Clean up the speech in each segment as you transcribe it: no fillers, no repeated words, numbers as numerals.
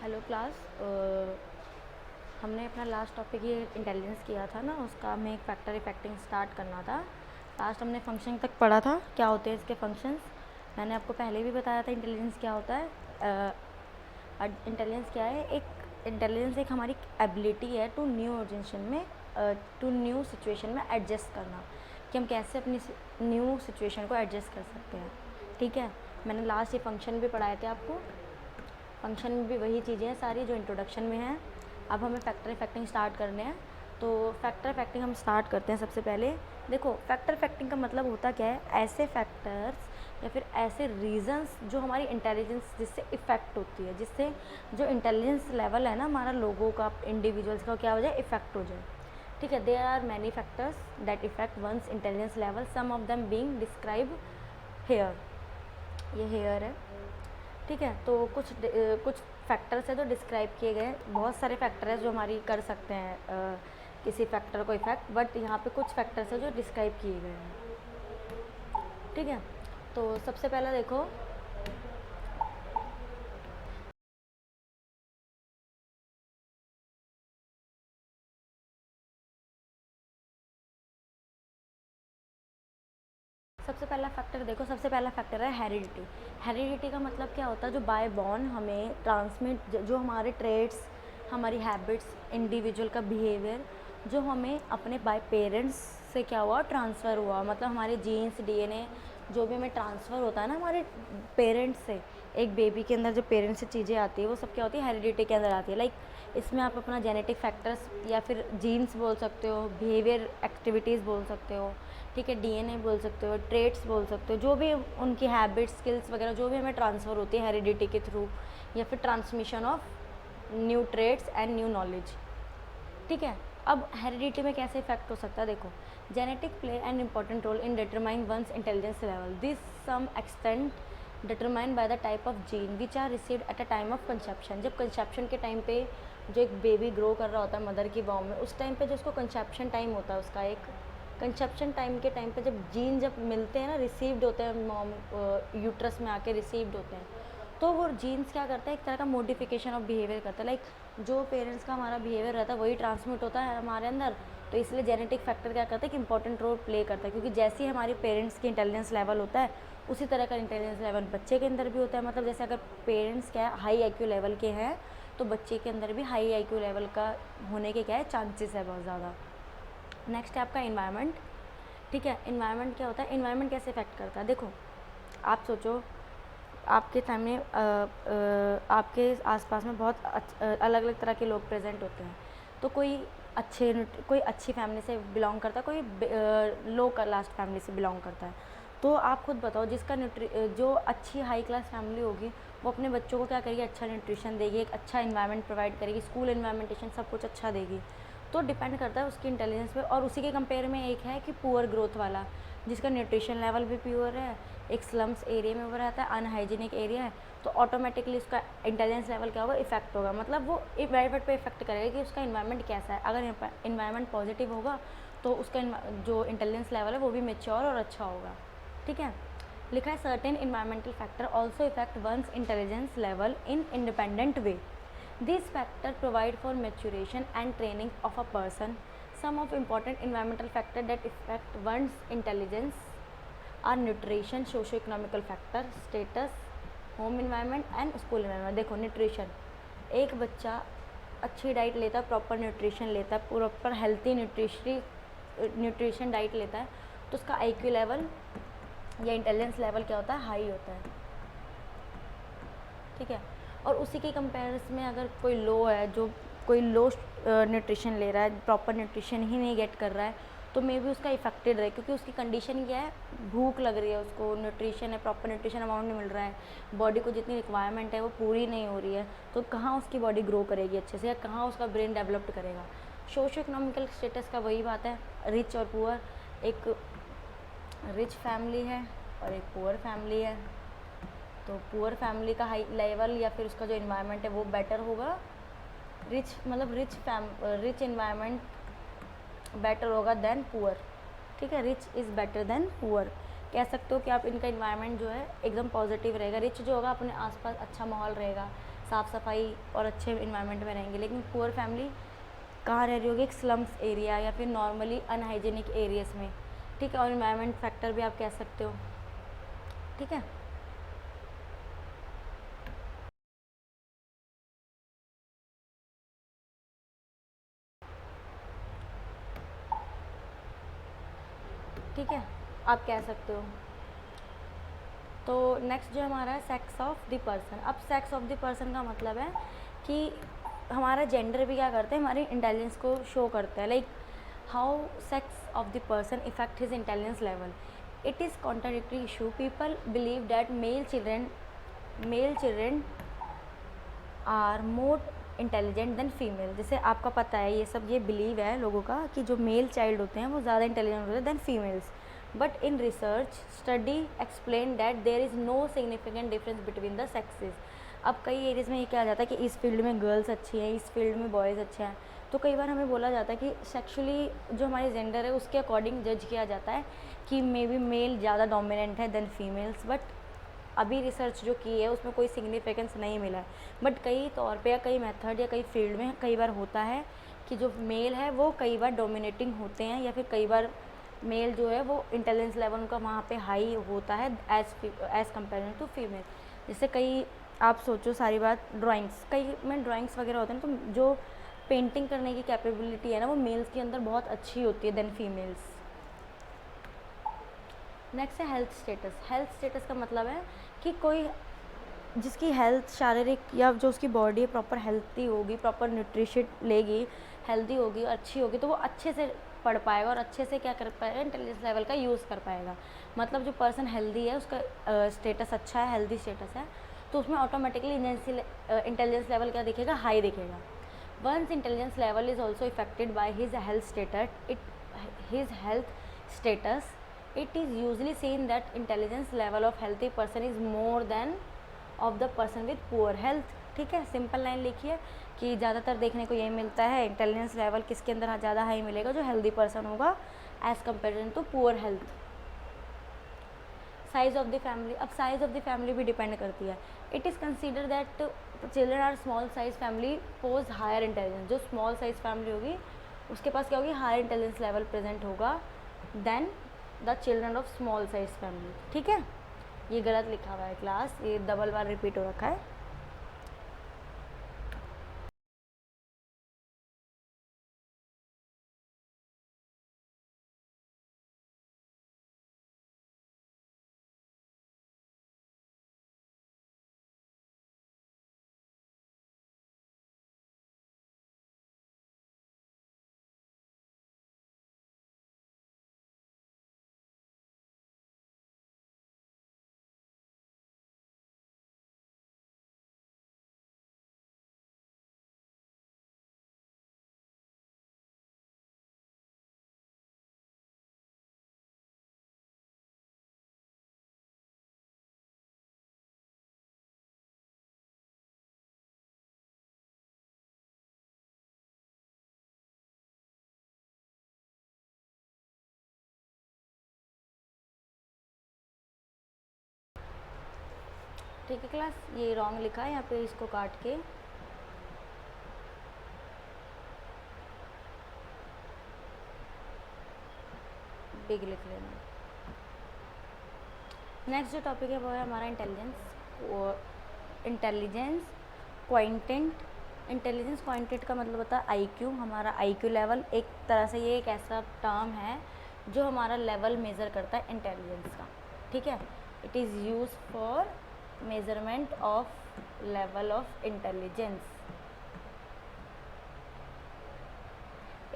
Hello class. हमने अपना last topic ये इंटेलिजेंस किया था ना, उसका हमें एक फैक्टर इफेक्टिंग स्टार्ट करना था। लास्ट हमने फंक्शन तक पढ़ा था, क्या होते हैं इसके फंक्शंस। मैंने आपको पहले भी बताया था इंटेलिजेंस क्या होता है। इंटेलिजेंस क्या है, इंटेलिजेंस एक हमारी एबिलिटी है टू न्यू ऑर्गेनाइजेशन में, टू न्यू सिचुएशन में एडजस्ट करना, कि हम कैसे अपनी न्यू सिचुएशन को एडजस्ट कर सकते हैं। ठीक है, मैंने लास्ट ये फंक्शन भी पढ़ाए थे आपको। फंक्शन में भी वही चीज़ें हैं सारी जो इंट्रोडक्शन में हैं। अब हमें फैक्टर इफेक्टिंग स्टार्ट करने हैं, तो फैक्टर इफेक्टिंग हम स्टार्ट करते हैं। सबसे पहले देखो, फैक्टर इफेक्टिंग का मतलब होता क्या है, ऐसे फैक्टर्स या फिर ऐसे रीजंस जो हमारी इंटेलिजेंस जिससे इफ़ेक्ट होती है, जिससे जो इंटेलिजेंस लेवल है ना हमारा, लोगों का, इंडिविजुअल्स का, क्या हो जाए, इफ़ेक्ट हो जाए। ठीक है, there are many factors that affect one's intelligence level, some of them being describe here. ये हेयर है। ठीक है, तो कुछ फैक्टर्स है जो डिस्क्राइब किए गए हैं। बहुत सारे फैक्टर है जो हमारी कर सकते हैं किसी फैक्टर को इफेक्ट, बट यहाँ पे कुछ फैक्टर्स है जो डिस्क्राइब किए गए हैं। ठीक है, तो सबसे पहला देखो, सबसे पहला फैक्टर है हेरिडिटी। हेरिडिटी का मतलब क्या होता है, जो बाय बॉर्न हमें ट्रांसमिट, जो हमारे ट्रेड्स, हमारी हैबिट्स, इंडिविजुअल का बिहेवियर जो हमें अपने बाय पेरेंट्स से क्या हुआ, ट्रांसफ़र हुआ। मतलब हमारे जीन्स, डीएनए जो भी हमें ट्रांसफ़र होता है ना हमारे पेरेंट्स से, एक बेबी के अंदर जो पेरेंट्स से चीज़ें आती है वो सब क्या होती है, हेरिडिटी के अंदर आती है। लाइक इसमें आप अपना जेनेटिक फैक्टर्स या फिर जीन्स बोल सकते हो, बिहेवियर एक्टिविटीज़ बोल सकते हो, ठीक है, डीएनए बोल सकते हो, ट्रेट्स बोल सकते हो, जो भी उनकी हैबिट्स, स्किल्स वगैरह जो भी हमें ट्रांसफ़र होती है हेरिडिटी के थ्रू, या फिर transmission of new traits and new knowledge. ठीक है, अब हेरिडिटी में कैसे इफेक्ट हो सकता है, देखो, genetic play an important role in determine one's intelligence level, this some extent determined by the type of gene which are received at a time of conception. जब कंसेप्शन के टाइम पे जो एक बेबी ग्रो कर रहा होता है mother की बॉम में, उस टाइम पे जो उसको कंसेप्शन टाइम होता है, उसका एक कंसेप्शन टाइम के टाइम पे जब जीन जब मिलते हैं ना, रिसीव्ड होते हैं मॉम यूट्रस में आके रिसीव्ड होते हैं, तो वो जीन्स क्या करता है, एक तरह का मॉडिफिकेशन ऑफ बिहेवियर करता है। लाइक जो पेरेंट्स का हमारा बिहेवियर रहता है वही ट्रांसमिट होता है हमारे अंदर। तो इसलिए जेनेटिक फैक्टर क्या करता है कि इंपॉर्टेंट रोल प्ले करता है, क्योंकि जैसे ही हमारे पेरेंट्स की इंटेलिजेंस लेवल होता है उसी तरह का इंटेलिजेंस लेवल बच्चे के अंदर भी होता है। मतलब जैसे अगर पेरेंट्स क्या है, हाई आईक्यू लेवल के हैं, तो बच्चे के अंदर भी हाई आईक्यू लेवल का होने के क्या है, चांसेस है बहुत ज़्यादा। नेक्स्ट है आपका इन्वायरमेंट। ठीक है, इन्वायरमेंट क्या होता है, इन्वायरमेंट कैसे इफेक्ट करता है, देखो आप सोचो, आपके सामने आपके आसपास में बहुत अलग अलग तरह के लोग प्रेजेंट होते हैं। तो कोई अच्छी फैमिली से बिलोंग करता है, कोई लो क्लास फैमिली से बिलोंग करता है। तो आप खुद बताओ, जो अच्छी हाई क्लास फैमिली होगी वो अपने बच्चों को क्या करेगी, अच्छा न्यूट्रिशन देगी, एक अच्छा इन्वायरमेंट प्रोवाइड करेगी, स्कूल इन्वायरमेंटेशन सब कुछ अच्छा देगी। तो डिपेंड करता है उसकी इंटेलिजेंस पे। और उसी के कंपेयर में एक है कि पुअर ग्रोथ वाला, जिसका न्यूट्रिशन लेवल भी प्योर है, एक स्लम्स एरिया में वो रहता है, अनहाइजीनिक एरिया है, तो ऑटोमेटिकली उसका इंटेलिजेंस लेवल क्या होगा, इफेक्ट होगा। मतलब वो इन्वायरमेंट पे इफेक्ट करेगा कि उसका इन्वायरमेंट कैसा है। अगर इन्वायरमेंट पॉजिटिव होगा तो उसका जो इंटेलिजेंस लेवल है वो भी मेच्योर और अच्छा होगा। ठीक है, लिखा है certain environmental factor also affect one's intelligence level in independent way. These factors provide for maturation and training of a person. Some of important environmental factors that affect one's intelligence are nutrition, socio-economical factor, status, home environment and school environment. देखो nutrition, एक बच्चा अच्छी diet लेता है, proper nutrition लेता है, proper healthy nutrition diet लेता है, तो उसका आईक्यू लेवल या इंटेलिजेंस लेवल क्या होता है, हाई होता है। ठीक है, और उसी के कंपेरिजन में अगर कोई लो है, जो कोई लो न्यूट्रिशन ले रहा है, प्रॉपर न्यूट्रिशन ही नहीं गेट कर रहा है, तो मे बी उसका इफेक्टेड रहे, क्योंकि उसकी कंडीशन क्या है, भूख लग रही है उसको, न्यूट्रिशन है, प्रॉपर न्यूट्रिशन अमाउंट नहीं मिल रहा है, बॉडी को जितनी रिक्वायरमेंट है वो पूरी नहीं हो रही है, तो कहाँ उसकी बॉडी ग्रो करेगी अच्छे से, या कहाँ उसका ब्रेन डेवलप्ड करेगा। सोशो इकोनॉमिकल स्टेटस का वही बात है, रिच और पुअर। एक रिच फैमिली है और एक पुअर फैमिली है, तो पुअर फैमिली का हाई लेवल या फिर उसका जो इन्वायरमेंट है वो बेटर होगा। रिच इन्वायरमेंट बेटर होगा देन पुअर। ठीक है, rich is better than poor, कह सकते हो कि आप इनका इन्वायरमेंट जो है एकदम पॉजिटिव रहेगा। रिच जो होगा अपने आसपास अच्छा माहौल रहेगा, साफ़ सफाई और अच्छे इन्वायरमेंट में रहेंगे। लेकिन पुअर फैमिली कहाँ रह रही होगी, एक स्लम्स एरिया या फिर नॉर्मली अनहाइजीनिक एरियाज़ में, ठीक है। और इन्वायरमेंट फैक्टर भी आप कह सकते हो, ठीक है। ठीक है, आप कह सकते हो। तो नेक्स्ट जो हमारा है सेक्स ऑफ द पर्सन। अब सेक्स ऑफ द पर्सन का मतलब है कि हमारा जेंडर भी क्या करते हैं, हमारी इंटेलिजेंस को शो करता है। Like how sex of the person affect his intelligence level. It is contradictory issue. People believe that male children are more intelligent than female. जैसे आपका पता है ये सब, ये बिलीव है लोगों का कि जो मेल चाइल्ड होते हैं वो ज़्यादा इंटेलिजेंट होते हैं than females. But in research study explain that there is no significant difference between the sexes. अब कई एरियाज में ये कहा जाता है कि इस फील्ड में गर्ल्स अच्छी हैं, इस फील्ड में बॉयज़ अच्छे हैं। तो कई बार हमें बोला जाता है कि सेक्सुअली जो हमारी जेंडर है उसके अकॉर्डिंग जज किया जाता है कि मे बी मेल ज़्यादा डोमिनेंट है देन फीमेल्स। बट अभी रिसर्च जो की है उसमें कोई सिग्निफिकेंस नहीं मिला है। बट कई तौर पे या कई मेथड या कई फील्ड में कई बार होता है कि जो मेल है वो कई बार डोमिनेटिंग होते हैं, या फिर कई बार मेल जो है वो इंटेलिजेंस लेवल उनका वहाँ पे हाई होता है एज़ कम्पेरिजन टू फीमेल। जैसे कई आप सोचो सारी बात, ड्राइंग्स, कई में ड्राइंग्स वगैरह होते हैं तो जो पेंटिंग करने की कैपेबिलिटी है ना वो मेल्स के अंदर बहुत अच्छी होती है देन फीमेल्स। नेक्स्ट है हेल्थ स्टेटस। हेल्थ स्टेटस का मतलब है कि कोई जिसकी हेल्थ शारीरिक या जो उसकी बॉडी प्रॉपर हेल्थी होगी, प्रॉपर न्यूट्रिशन लेगी, हेल्दी होगी, अच्छी होगी, तो वो अच्छे से पढ़ पाएगा और अच्छे से क्या कर पाएगा, इंटेलिजेंस लेवल का यूज़ कर पाएगा। मतलब जो पर्सन हेल्दी है उसका स्टेटस अच्छा है, हेल्दी स्टेटस है, तो उसमें ऑटोमेटिकली इंटेलिजेंस लेवल क्या दिखेगा, हाई दिखेगा। One's intelligence level is also affected by his health status, it is usually seen that intelligence level of healthy person is more than of the person with poor health। ठीक है, simple line लिखिए कि ज़्यादातर देखने को ये मिलता है इंटेलिजेंस लेवल किसके अंदर ज़्यादा हाई मिलेगा, जो हेल्दी पर्सन होगा as comparison to poor health. Size of the family. अब साइज़ ऑफ द फैमिली भी डिपेंड करती है। It is consider that children are small size family pose higher intelligence. जो स्मॉल साइज फैमिली होगी उसके पास क्या होगी, हायर इंटेलिजेंस लेवल प्रेजेंट होगा than the children of small size family. ठीक है, ये गलत लिखा हुआ है क्लास, ये डबल बार रिपीट हो रखा है। ठीक है क्लास, ये रॉन्ग लिखा है, यहाँ पे इसको काट के बिग लिख लेना। नेक्स्ट जो टॉपिक है वो है हमारा इंटेलिजेंस क्वांटिटेंट। इंटेलिजेंस क्वांटिटेंट का मतलब होता है आईक्यू, हमारा आईक्यू लेवल। एक तरह से ये एक ऐसा टर्म है जो हमारा लेवल मेज़र करता है इंटेलिजेंस का। ठीक है, it is use for measurement of level of intelligence.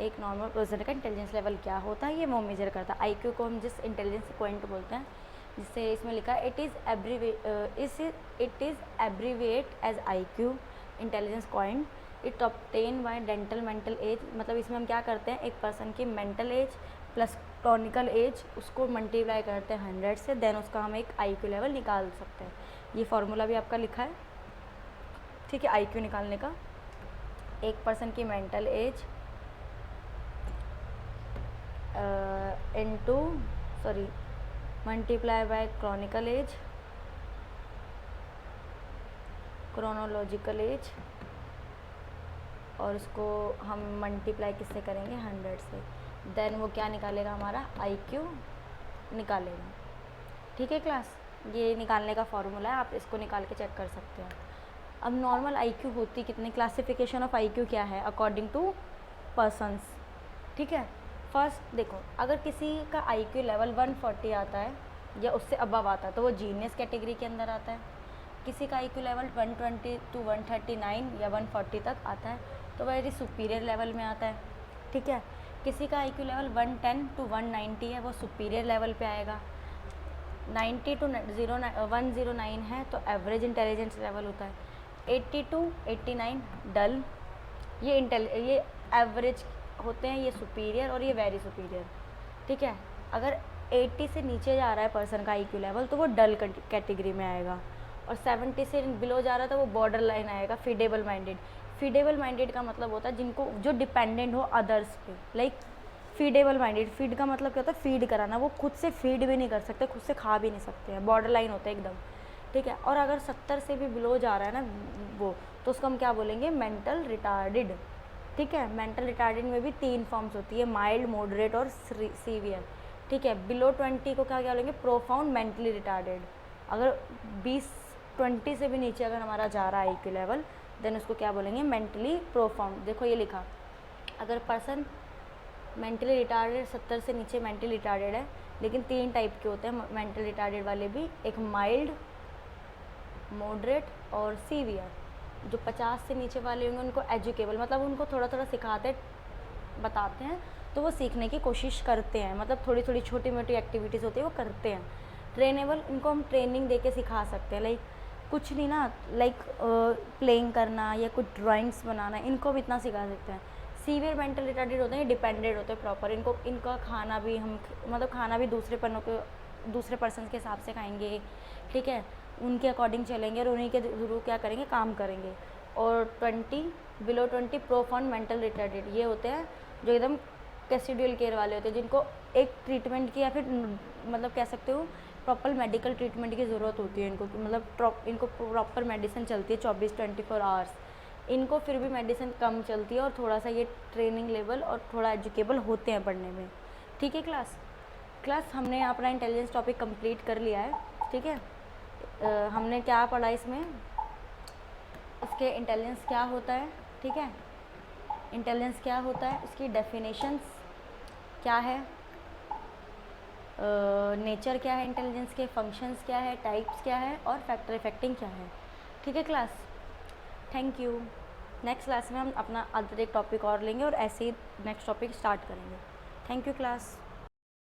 एक नॉर्मल पर्सन का इंटेलिजेंस लेवल क्या होता है ये वो मेजर करता है। आईक्यू को हम जिस इंटेलिजेंस पॉइंट बोलते हैं, जिससे इसमें लिखा है it is abbreviate as IQ intelligence point. It obtain by dental mental age. मतलब इसमें हम क्या करते हैं, एक पर्सन की mental age plus chronical age उसको मल्टीप्लाई करते हैं 100 से, देन उसका हम एक आईक्यू लेवल निकाल सकते हैं। ये फार्मूला भी आपका लिखा है, ठीक है, आईक्यू निकालने का। एक पर्सन की mental age into multiply by chronical age chronological age, और उसको हम मल्टीप्लाई किससे करेंगे, 100 से, देन वो क्या निकालेगा, हमारा IQ निकालेगा। ठीक है क्लास, ये निकालने का फॉर्मूला है, आप इसको निकाल के चेक कर सकते हैं। अब नॉर्मल IQ होती कितनी, क्लासिफिकेशन ऑफ IQ क्या है अकॉर्डिंग टू पर्सन्स। ठीक है, फर्स्ट देखो, अगर किसी का IQ लेवल 140 आता है या उससे अबव आता है तो वो जीनियस कैटेगरी के अंदर आता है। किसी का IQ लेवल 120 to 139 या 140 तक आता है तो वेरी सुपीरियर लेवल में आता है। ठीक है, किसी का IQ लेवल 110 to 190 है, वो सुपीरियर लेवल पे आएगा। 90 to 109 है तो एवरेज इंटेलिजेंस लेवल होता है। 80 to 89 डल, ये एवरेज होते हैं, ये सुपीरियर और ये वेरी सुपीरियर। ठीक है, अगर 80 से नीचे जा रहा है पर्सन का IQ लेवल तो वो डल कैटेगरी में आएगा, और 70 से बिलो जा रहा था वो बॉर्डर लाइन आएगा, फीडेबल माइंडेड। फीडेबल माइंडेड का मतलब होता है जिनको जो डिपेंडेंट हो अदर्स पे, लाइक फीडेबल माइंडेड, फीड का मतलब क्या होता है, फीड कराना, वो खुद से फीड भी नहीं कर सकते, खुद से खा भी नहीं सकते हैं, बॉर्डर लाइन होता है एकदम। ठीक है, और अगर 70 से भी बिलो जा रहा है ना वो, तो उसको हम क्या बोलेंगे, मेंटल रिटार्डेड। ठीक है, मेंटल रिटार्डेड में भी 3 फॉर्म्स होती है, माइल्ड, मॉडरेट और सीवियर। ठीक है, बिलो 20 को क्या बोलेंगे, प्रोफाउंड मेंटली रिटार्डेड। अगर 20 से भी नीचे अगर हमारा जा रहा है IQ लेवल, देन उसको क्या बोलेंगे, मेंटली प्रोफाउंड। देखो ये लिखा, अगर पर्सन मेंटली रिटार्डेड 70 से नीचे मेंटली रिटार्डेड है, लेकिन 3 टाइप के होते हैं मेंटल रिटार्डेड वाले भी, एक माइल्ड, मॉडरेट और सीवियर। जो 50 से नीचे वाले होंगे उनको एजुकेबल, मतलब उनको थोड़ा थोड़ा सिखाते बताते हैं तो वो सीखने की कोशिश करते हैं, मतलब थोड़ी थोड़ी छोटी मोटी एक्टिविटीज़ होती है वो करते हैं। ट्रेनेबल, इनको हम ट्रेनिंग दे के सिखा सकते हैं, लाइक कुछ नहीं ना, लाइक प्लेइंग करना या कुछ ड्राइंग्स बनाना, इनको भी इतना सिखा सकते हैं। सीवियर मेंटल रिटार्डेड होते हैं, डिपेंडेंट होते हैं प्रॉपर, इनका खाना भी हम, मतलब खाना भी दूसरे पर्सन के हिसाब से खाएंगे। ठीक है, उनके अकॉर्डिंग चलेंगे और उन्हीं के थ्रू क्या करेंगे, काम करेंगे। और 20 बिलो 20 प्रोफाउंड मेंटल रिटार्डेड, ये होते हैं जो एकदम कैसिडियल केयर वाले होते हैं, जिनको एक ट्रीटमेंट की या फिर मतलब कह सकते हो प्रॉपर मेडिकल ट्रीटमेंट की ज़रूरत होती है इनको, मतलब इनको प्रॉपर मेडिसिन चलती है 24 आवर्स। इनको फिर भी मेडिसिन कम चलती है और थोड़ा सा ये ट्रेनिंग लेवल और थोड़ा एजुकेबल होते हैं पढ़ने में। ठीक है क्लास हमने अपना इंटेलिजेंस टॉपिक कंप्लीट कर लिया है। ठीक है, हमने क्या पढ़ा इसमें, इसके इंटेलिजेंस क्या होता है। ठीक है, इंटेलिजेंस क्या होता है, इसकी डेफिनेशंस क्या है, नेचर क्या है इंटेलिजेंस के, फंक्शंस क्या है, टाइप्स क्या है और फैक्टर इफेक्टिंग क्या है। ठीक है class, thank you. Next class में हम अपना अदर एक टॉपिक और लेंगे और ऐसे ही नेक्स्ट टॉपिक स्टार्ट करेंगे। Thank you class.